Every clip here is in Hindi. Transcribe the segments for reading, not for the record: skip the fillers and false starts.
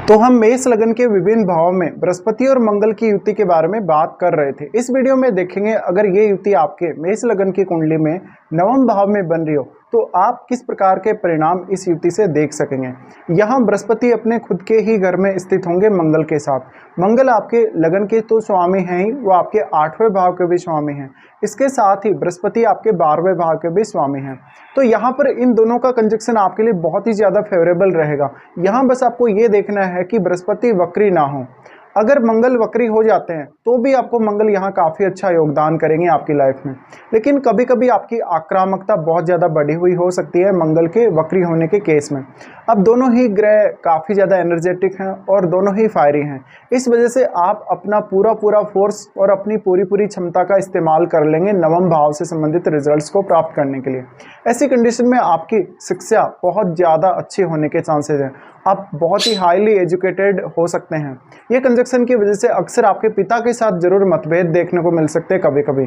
तो हम मेष लगन के विभिन्न भावों में बृहस्पति और मंगल की युति के बारे में बात कर रहे थे। इस वीडियो में देखेंगे अगर ये युति आपके मेष लगन की कुंडली में नवम भाव में बन रही हो तो आप किस प्रकार के परिणाम इस युति से देख सकेंगे। यहाँ बृहस्पति अपने खुद के ही घर में स्थित होंगे मंगल के साथ। मंगल आपके लगन के तो स्वामी हैं ही, वो आपके 8वें भाव के भी स्वामी हैं। इसके साथ ही बृहस्पति आपके 12वें भाव के भी स्वामी हैं। तो यहाँ पर इन दोनों का कंजक्शन आपके लिए बहुत ही ज़्यादा फेवरेबल रहेगा। यहाँ बस आपको ये देखना है कि बृहस्पति वक्री ना हो। अगर मंगल वक्री हो जाते हैं तो भी आपको मंगल यहाँ काफ़ी अच्छा योगदान करेंगे आपकी लाइफ में, लेकिन कभी कभी आपकी आक्रामकता बहुत ज़्यादा बढ़ी हुई हो सकती है मंगल के वक्री होने के केस में। अब दोनों ही ग्रह काफ़ी ज़्यादा एनर्जेटिक हैं और दोनों ही फायरी हैं। इस वजह से आप अपना पूरा फोर्स और अपनी पूरी क्षमता का इस्तेमाल कर लेंगे नवम भाव से संबंधित रिजल्ट्स को प्राप्त करने के लिए। ऐसी कंडीशन में आपकी शिक्षा बहुत ज़्यादा अच्छी होने के चांसेस हैं। आप बहुत ही हाईली एजुकेटेड हो सकते हैं। ये कंजक्शन की वजह से अक्सर आपके पिता के साथ जरूर मतभेद देखने को मिल सकते हैं कभी कभी।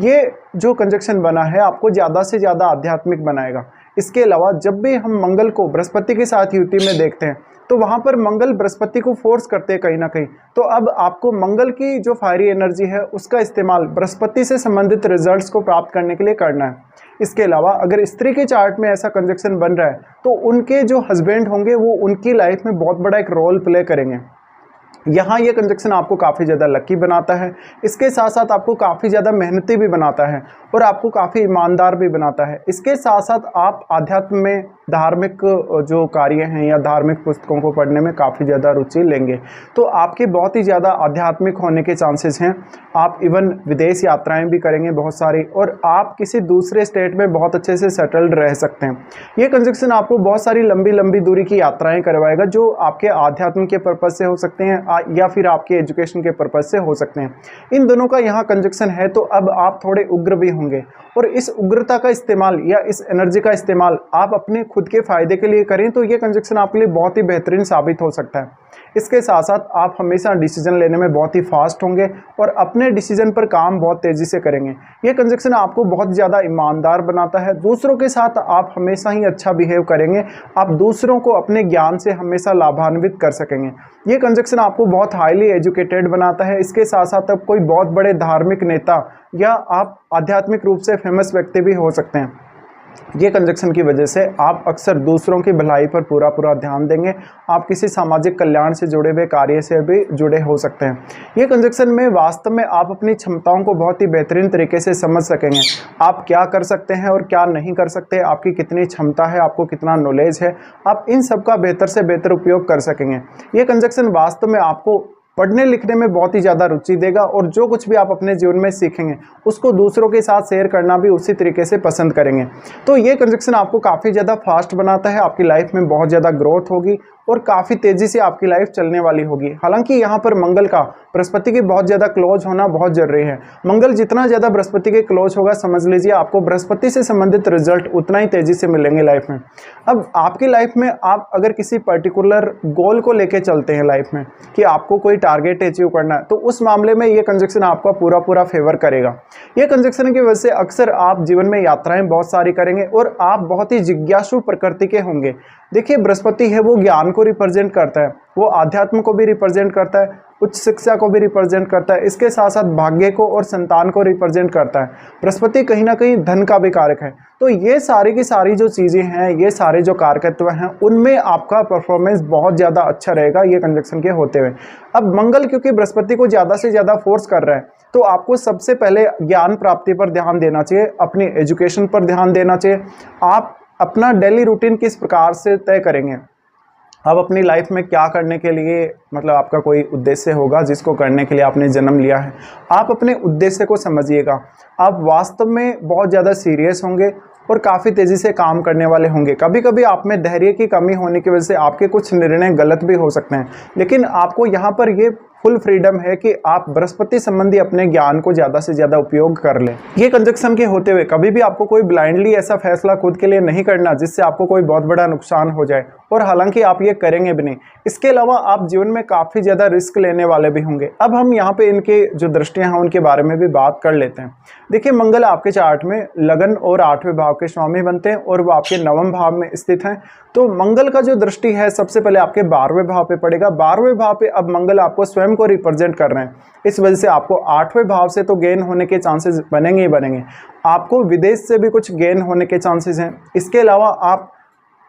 ये जो कंजक्शन बना है आपको ज़्यादा से ज़्यादा आध्यात्मिक बनाएगा। इसके अलावा जब भी हम मंगल को बृहस्पति के साथ युति में देखते हैं तो वहाँ पर मंगल बृहस्पति को फोर्स करते हैं कहीं ना कहीं। तो अब आपको मंगल की जो फायरी एनर्जी है उसका इस्तेमाल बृहस्पति से संबंधित रिजल्ट्स को प्राप्त करने के लिए करना है। इसके अलावा अगर स्त्री के चार्ट में ऐसा कंजक्शन बन रहा है तो उनके जो हस्बैंड होंगे वो उनकी लाइफ में बहुत बड़ा एक रोल प्ले करेंगे। यहाँ ये कंजक्शन आपको काफ़ी ज़्यादा लकी बनाता है। इसके साथ साथ आपको काफ़ी ज़्यादा मेहनती भी बनाता है और आपको काफ़ी ईमानदार भी बनाता है। इसके साथ साथ आप आध्यात्म में धार्मिक जो कार्य हैं या धार्मिक पुस्तकों को पढ़ने में काफ़ी ज़्यादा रुचि लेंगे। तो आपके बहुत ही ज़्यादा आध्यात्मिक होने के चांसेस हैं। आप इवन विदेश यात्राएं भी करेंगे बहुत सारी, और आप किसी दूसरे स्टेट में बहुत अच्छे से सेटल्ड रह सकते हैं। ये कंजक्शन आपको बहुत सारी लंबी दूरी की यात्राएं करवाएगा जो आपके आध्यात्म के पर्पज़ से हो सकते हैं या फिर आपके एजुकेशन के पर्पज़ से हो सकते हैं। इन दोनों का यहाँ कंजक्शन है तो अब आप थोड़े उग्र भी होंगे, और इस उग्रता का इस्तेमाल या इस एनर्जी का इस्तेमाल आप अपने खुद के फायदे के लिए करें तो ये कंजक्शन आपके लिए बहुत ही बेहतरीन साबित हो सकता है। इसके साथ साथ आप हमेशा डिसीजन लेने में बहुत ही फास्ट होंगे और अपने डिसीजन पर काम बहुत तेज़ी से करेंगे। ये कंजक्शन आपको बहुत ज़्यादा ईमानदार बनाता है। दूसरों के साथ आप हमेशा ही अच्छा बिहेव करेंगे। आप दूसरों को अपने ज्ञान से हमेशा लाभान्वित कर सकेंगे। ये कंजक्शन आपको बहुत हाईली एजुकेटेड बनाता है। इसके साथ साथ आप कोई बहुत बड़े धार्मिक नेता या आप आध्यात्मिक रूप से फेमस व्यक्ति भी हो सकते हैं। ये कंजक्शन की वजह से आप अक्सर दूसरों की भलाई पर पूरा ध्यान देंगे। आप किसी सामाजिक कल्याण से जुड़े हुए कार्य से भी जुड़े हो सकते हैं। ये कंजक्शन में वास्तव में आप अपनी क्षमताओं को बहुत ही बेहतरीन तरीके से समझ सकेंगे। आप क्या कर सकते हैं और क्या नहीं कर सकते, आपकी कितनी क्षमता है, आपको कितना नॉलेज है, आप इन सब का बेहतर से बेहतर उपयोग कर सकेंगे। ये कंजक्शन वास्तव में आपको पढ़ने लिखने में बहुत ही ज़्यादा रुचि देगा, और जो कुछ भी आप अपने जीवन में सीखेंगे उसको दूसरों के साथ शेयर करना भी उसी तरीके से पसंद करेंगे। तो ये कंजक्शन आपको काफ़ी ज़्यादा फास्ट बनाता है। आपकी लाइफ में बहुत ज़्यादा ग्रोथ होगी और काफ़ी तेज़ी से आपकी लाइफ चलने वाली होगी। हालांकि यहाँ पर मंगल का बृहस्पति के बहुत ज़्यादा क्लोज होना बहुत ज़रूरी है। मंगल जितना ज़्यादा बृहस्पति के क्लोज होगा, समझ लीजिए आपको बृहस्पति से संबंधित रिजल्ट उतना ही तेज़ी से मिलेंगे लाइफ में। अब आपकी लाइफ में आप अगर किसी पर्टिकुलर गोल को लेके चलते हैं लाइफ में कि आपको कोई टारगेट अचीव करना है, तो उस मामले में ये कंजक्शन आपका पूरा फेवर करेगा। ये कंजक्शन की वजह से अक्सर आप जीवन में यात्राएं बहुत सारी करेंगे और आप बहुत ही जिज्ञासु प्रकृति के होंगे। देखिए, बृहस्पति है वो ज्ञान को रिप्रेजेंट करता है, वो आध्यात्म को भी रिप्रेजेंट करता है, उच्च शिक्षा को भी रिप्रेजेंट करता है, इसके साथ साथ भाग्य को और संतान को रिप्रेजेंट करता है। बृहस्पति कहीं ना कहीं धन का भी कारक है। तो ये सारी की सारी जो चीज़ें हैं, ये सारे जो कारकत्व हैं, उनमें आपका परफॉर्मेंस बहुत ज़्यादा अच्छा रहेगा ये कंजक्शन के होते हुए। अब मंगल क्योंकि बृहस्पति को ज़्यादा से ज़्यादा फोर्स कर रहा है, तो आपको सबसे पहले ज्ञान प्राप्ति पर ध्यान देना चाहिए, अपनी एजुकेशन पर ध्यान देना चाहिए। आप अपना डेली रूटीन किस प्रकार से तय करेंगे, आप अपनी लाइफ में क्या करने के लिए, मतलब आपका कोई उद्देश्य होगा जिसको करने के लिए आपने जन्म लिया है। आप अपने उद्देश्य को समझिएगा। आप वास्तव में बहुत ज़्यादा सीरियस होंगे और काफ़ी तेज़ी से काम करने वाले होंगे। कभी कभी आप में धैर्य की कमी होने की वजह से आपके कुछ निर्णय गलत भी हो सकते हैं, लेकिन आपको यहाँ पर ये फुल फ्रीडम है कि आप बृहस्पति संबंधी अपने ज्ञान को ज़्यादा से ज़्यादा उपयोग कर लें। ये कंजक्शन के होते हुए कभी भी आपको कोई ब्लाइंडली ऐसा फैसला खुद के लिए नहीं करना जिससे आपको कोई बहुत बड़ा नुकसान हो जाए, और हालांकि आप ये करेंगे भी नहीं। इसके अलावा आप जीवन में काफ़ी ज़्यादा रिस्क लेने वाले भी होंगे। अब हम यहाँ पे इनके जो दृष्टियाँ हैं उनके बारे में भी बात कर लेते हैं। देखिए, मंगल आपके चार्ट में लगन और 8वें भाव के स्वामी बनते हैं और वो आपके 9वें भाव में स्थित हैं। तो मंगल का जो दृष्टि है सबसे पहले आपके 12वें भाव पे पड़ेगा। 12वें भाव पे अब मंगल आपको स्वयं को रिप्रेजेंट कर रहे हैं, इस वजह से आपको 8वें भाव से तो गेन होने के चांसेस बनेंगे ही बनेंगे। आपको विदेश से भी कुछ गेन होने के चांसेस हैं। इसके अलावा आप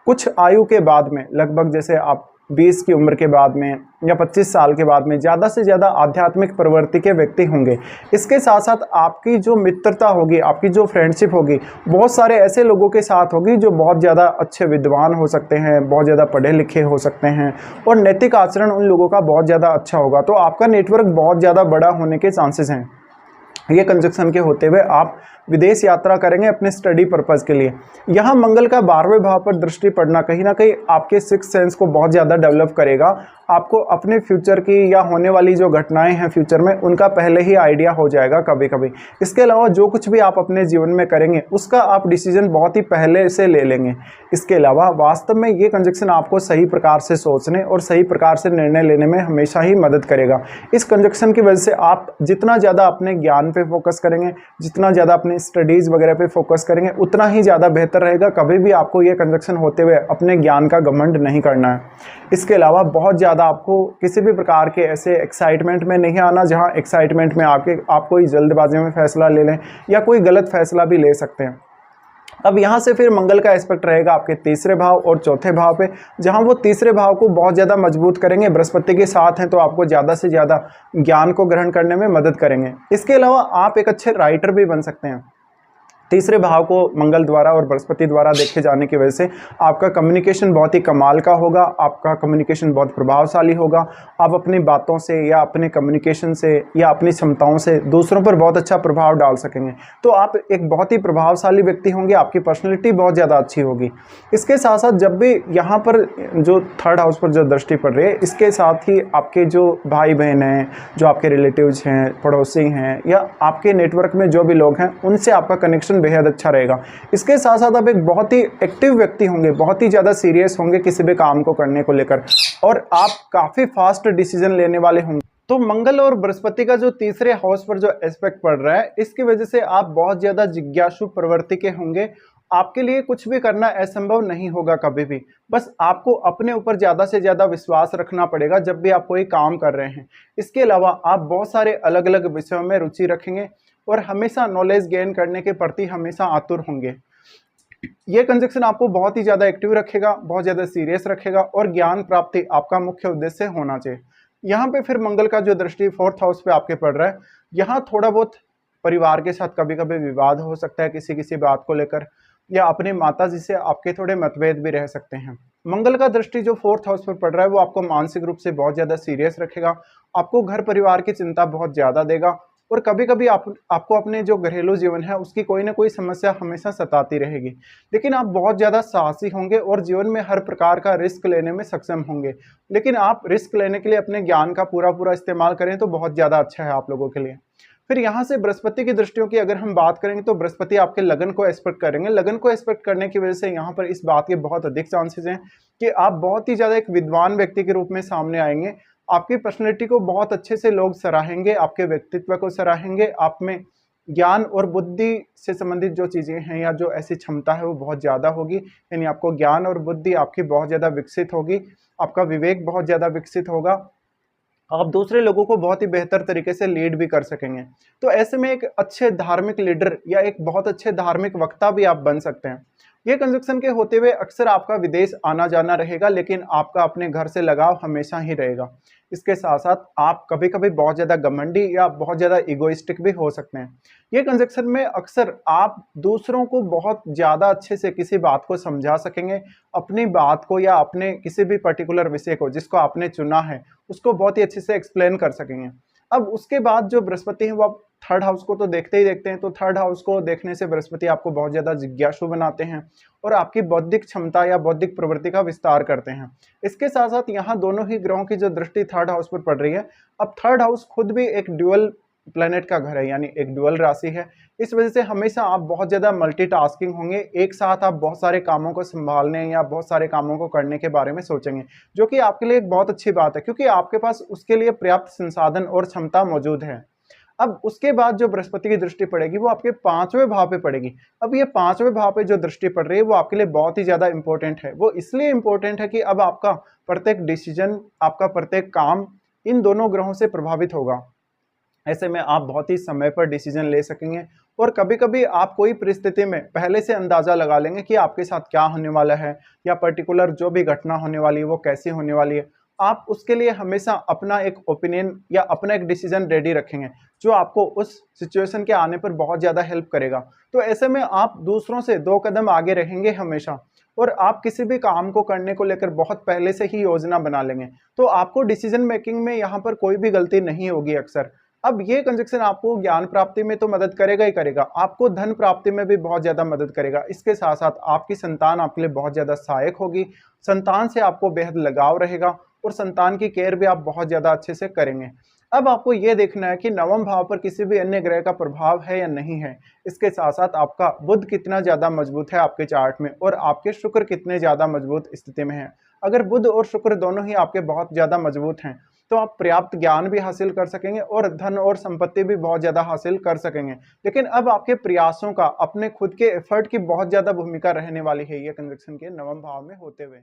कुछ आयु के बाद में, लगभग जैसे आप 20 की उम्र के बाद में या 25 साल के बाद में ज़्यादा से ज़्यादा आध्यात्मिक प्रवृत्ति के व्यक्ति होंगे। इसके साथ साथ आपकी जो मित्रता होगी, आपकी जो फ्रेंडशिप होगी, बहुत सारे ऐसे लोगों के साथ होगी जो बहुत ज़्यादा अच्छे विद्वान हो सकते हैं, बहुत ज़्यादा पढ़े लिखे हो सकते हैं और नैतिक आचरण उन लोगों का बहुत ज़्यादा अच्छा होगा। तो आपका नेटवर्क बहुत ज़्यादा बड़ा होने के चांसेस हैं। ये कंजक्शन के होते हुए आप विदेश यात्रा करेंगे अपने स्टडी पर्पज़ के लिए। यहाँ मंगल का 12वें भाव पर दृष्टि पड़ना कहीं ना कहीं आपके सिक्स सेंस को बहुत ज़्यादा डेवलप करेगा। आपको अपने फ्यूचर की या होने वाली जो घटनाएं हैं फ्यूचर में, उनका पहले ही आइडिया हो जाएगा कभी कभी। इसके अलावा जो कुछ भी आप अपने जीवन में करेंगे उसका आप डिसीजन बहुत ही पहले से ले लेंगे। इसके अलावा वास्तव में ये कंजक्शन आपको सही प्रकार से सोचने और सही प्रकार से निर्णय लेने में हमेशा ही मदद करेगा। इस कंजक्शन की वजह से आप जितना ज़्यादा अपने ज्ञान पे फोकस करेंगे, जितना ज़्यादा अपने स्टडीज़ वगैरह पे फोकस करेंगे, उतना ही ज़्यादा बेहतर रहेगा। कभी भी आपको ये कंजक्शन होते हुए अपने ज्ञान का घमंड नहीं करना है। इसके अलावा बहुत ज़्यादा आपको किसी भी प्रकार के ऐसे एक्साइटमेंट में नहीं आना जहां एक्साइटमेंट में आप कोई जल्दबाजी में फैसला ले लें या कोई गलत फैसला भी ले सकते हैं। अब यहाँ से फिर मंगल का एस्पेक्ट रहेगा आपके तीसरे भाव और चौथे भाव पे, जहाँ वो तीसरे भाव को बहुत ज़्यादा मजबूत करेंगे। बृहस्पति के साथ हैं तो आपको ज़्यादा से ज़्यादा ज्ञान को ग्रहण करने में मदद करेंगे। इसके अलावा आप एक अच्छे राइटर भी बन सकते हैं। तीसरे भाव को मंगल द्वारा और बृहस्पति द्वारा देखे जाने की वजह से आपका कम्युनिकेशन बहुत ही कमाल का होगा, आपका कम्युनिकेशन बहुत प्रभावशाली होगा। आप अपनी बातों से या अपने कम्युनिकेशन से या अपनी क्षमताओं से दूसरों पर बहुत अच्छा प्रभाव डाल सकेंगे। तो आप एक बहुत ही प्रभावशाली व्यक्ति होंगे, आपकी पर्सनैलिटी बहुत ज़्यादा अच्छी होगी। इसके साथ साथ जब भी यहाँ पर जो थर्ड हाउस पर जो दृष्टि पड़ रही है, इसके साथ ही आपके जो भाई बहन हैं, जो आपके रिलेटिव्स हैं, पड़ोसी हैं या आपके नेटवर्क में जो भी लोग हैं, उनसे आपका कनेक्शन बेहद अच्छा रहेगा। इसके साथ साथ आप एक बहुत ही एक्टिव व्यक्ति होंगे, बहुत ही ज़्यादा सीरियस होंगे किसी भी काम को करने को लेकर और आप काफ़ी फास्ट डिसीजन लेने वाले होंगे। तो मंगल और बृहस्पति का जो तीसरे हाउस पर जो एस्पेक्ट पड़ रहा है, इसकी वजह से आप बहुत ज़्यादा जिज्ञासु प्रवृत्ति के होंगे। आपके लिए कुछ भी करना असंभव नहीं होगा कभी भी। बस आपको अपने ऊपर ज़्यादा से ज़्यादा विश्वास रखना पड़ेगा जब भी आप कोई काम कर रहे हैं। इसके अलावा आप बहुत सारे अलग अलग विषयों में रुचि रखेंगे और हमेशा नॉलेज गेन करने के प्रति हमेशा आतुर होंगे। ये कंजक्शन आपको बहुत ही ज़्यादा एक्टिव रखेगा, बहुत ज़्यादा सीरियस रखेगा और ज्ञान प्राप्ति आपका मुख्य उद्देश्य होना चाहिए। यहाँ पे फिर मंगल का जो दृष्टि फोर्थ हाउस पे आपके पड़ रहा है, यहाँ थोड़ा बहुत परिवार के साथ कभी कभी विवाद हो सकता है किसी बात को लेकर, या अपने माता जी से आपके थोड़े मतभेद भी रह सकते हैं। मंगल का दृष्टि जो फोर्थ हाउस पर पड़ रहा है वो आपको मानसिक रूप से बहुत ज़्यादा सीरियस रखेगा, आपको घर परिवार की चिंता बहुत ज़्यादा देगा और कभी कभी आपको अपने जो घरेलू जीवन है उसकी कोई ना कोई समस्या हमेशा सताती रहेगी। लेकिन आप बहुत ज़्यादा साहसी होंगे और जीवन में हर प्रकार का रिस्क लेने में सक्षम होंगे। लेकिन आप रिस्क लेने के लिए अपने ज्ञान का पूरा इस्तेमाल करें तो बहुत ज़्यादा अच्छा है आप लोगों के लिए। फिर यहाँ से बृहस्पति की दृष्टियों की अगर हम बात करेंगे तो बृहस्पति आपके लगन को एक्सपेक्ट करेंगे। लगन को एक्सपेक्ट करने की वजह से यहाँ पर इस बात के बहुत अधिक चांसेस हैं कि आप बहुत ही ज़्यादा एक विद्वान व्यक्ति के रूप में सामने आएंगे। आपकी पर्सनैलिटी को बहुत अच्छे से लोग सराहेंगे, आपके व्यक्तित्व को सराहेंगे। आप में ज्ञान और बुद्धि से संबंधित जो चीज़ें हैं या जो ऐसी क्षमता है वो बहुत ज़्यादा होगी। यानी आपको ज्ञान और बुद्धि आपकी बहुत ज़्यादा विकसित होगी, आपका विवेक बहुत ज़्यादा विकसित होगा, आप दूसरे लोगों को बहुत ही बेहतर तरीके से लीड भी कर सकेंगे। तो ऐसे में एक अच्छे धार्मिक लीडर या एक बहुत अच्छे धार्मिक वक्ता भी आप बन सकते हैं। ये कंजक्शन के होते हुए अक्सर आपका विदेश आना जाना रहेगा, लेकिन आपका अपने घर से लगाव हमेशा ही रहेगा। इसके साथ साथ आप कभी कभी बहुत ज़्यादा घमंडी या बहुत ज़्यादा इगोइस्टिक भी हो सकते हैं। ये कंजक्शन में अक्सर आप दूसरों को बहुत ज़्यादा अच्छे से किसी बात को समझा सकेंगे, अपनी बात को या अपने किसी भी पर्टिकुलर विषय को जिसको आपने चुना है उसको बहुत ही अच्छे से एक्सप्लेन कर सकेंगे। अब उसके बाद जो बृहस्पति है वो आप थर्ड हाउस को तो देखते ही देखते हैं, तो थर्ड हाउस को देखने से बृहस्पति आपको बहुत ज़्यादा जिज्ञासु बनाते हैं और आपकी बौद्धिक क्षमता या बौद्धिक प्रवृत्ति का विस्तार करते हैं। इसके साथ साथ यहाँ दोनों ही ग्रहों की जो दृष्टि थर्ड हाउस पर पड़ रही है, अब थर्ड हाउस खुद भी एक ड्यूअल प्लेनेट का घर है, यानी एक ड्यूअल राशि है। इस वजह से हमेशा आप बहुत ज़्यादा मल्टीटास्किंग होंगे, एक साथ आप बहुत सारे कामों को संभालने या बहुत सारे कामों को करने के बारे में सोचेंगे, जो कि आपके लिए एक बहुत अच्छी बात है, क्योंकि आपके पास उसके लिए पर्याप्त संसाधन और क्षमता मौजूद है। अब उसके बाद जो बृहस्पति की दृष्टि पड़ेगी वो आपके 5वें भाव पे पड़ेगी। अब ये 5वें भाव पे जो दृष्टि पड़ रही है वो आपके लिए बहुत ही ज़्यादा इंपॉर्टेंट है। वो इसलिए इंपॉर्टेंट है कि अब आपका प्रत्येक डिसीजन, आपका प्रत्येक काम इन दोनों ग्रहों से प्रभावित होगा। ऐसे में आप बहुत ही समय पर डिसीजन ले सकेंगे और कभी-कभी आप कोई परिस्थिति में पहले से अंदाज़ा लगा लेंगे कि आपके साथ क्या होने वाला है या पर्टिकुलर जो भी घटना होने वाली है वो कैसी होने वाली है। आप उसके लिए हमेशा अपना एक ओपिनियन या अपना एक डिसीजन रेडी रखेंगे, जो आपको उस सिचुएशन के आने पर बहुत ज़्यादा हेल्प करेगा। तो ऐसे में आप दूसरों से 2 कदम आगे रहेंगे हमेशा, और आप किसी भी काम को करने को लेकर बहुत पहले से ही योजना बना लेंगे। तो आपको डिसीजन मेकिंग में यहाँ पर कोई भी गलती नहीं होगी अक्सर। अब ये कंजक्शन आपको ज्ञान प्राप्ति में तो मदद करेगा ही करेगा, आपको धन प्राप्ति में भी बहुत ज़्यादा मदद करेगा। इसके साथ-साथ आपकी संतान आपके लिए बहुत ज़्यादा सहायक होगी, संतान से आपको बेहद लगाव रहेगा और संतान की केयर भी आप बहुत ज़्यादा अच्छे से करेंगे। अब आपको ये देखना है कि नवम भाव पर किसी भी अन्य ग्रह का प्रभाव है या नहीं है। इसके साथ-साथ आपका बुध कितना ज़्यादा मजबूत है आपके चार्ट में, और आपके शुक्र कितने ज़्यादा मजबूत स्थिति में हैं। अगर बुध और शुक्र दोनों ही आपके बहुत ज़्यादा मजबूत हैं, तो आप पर्याप्त ज्ञान भी हासिल कर सकेंगे और धन और संपत्ति भी बहुत ज़्यादा हासिल कर सकेंगे। लेकिन अब आपके प्रयासों का, अपने खुद के एफर्ट की बहुत ज़्यादा भूमिका रहने वाली है ये कंजक्शन के नवम भाव में होते हुए।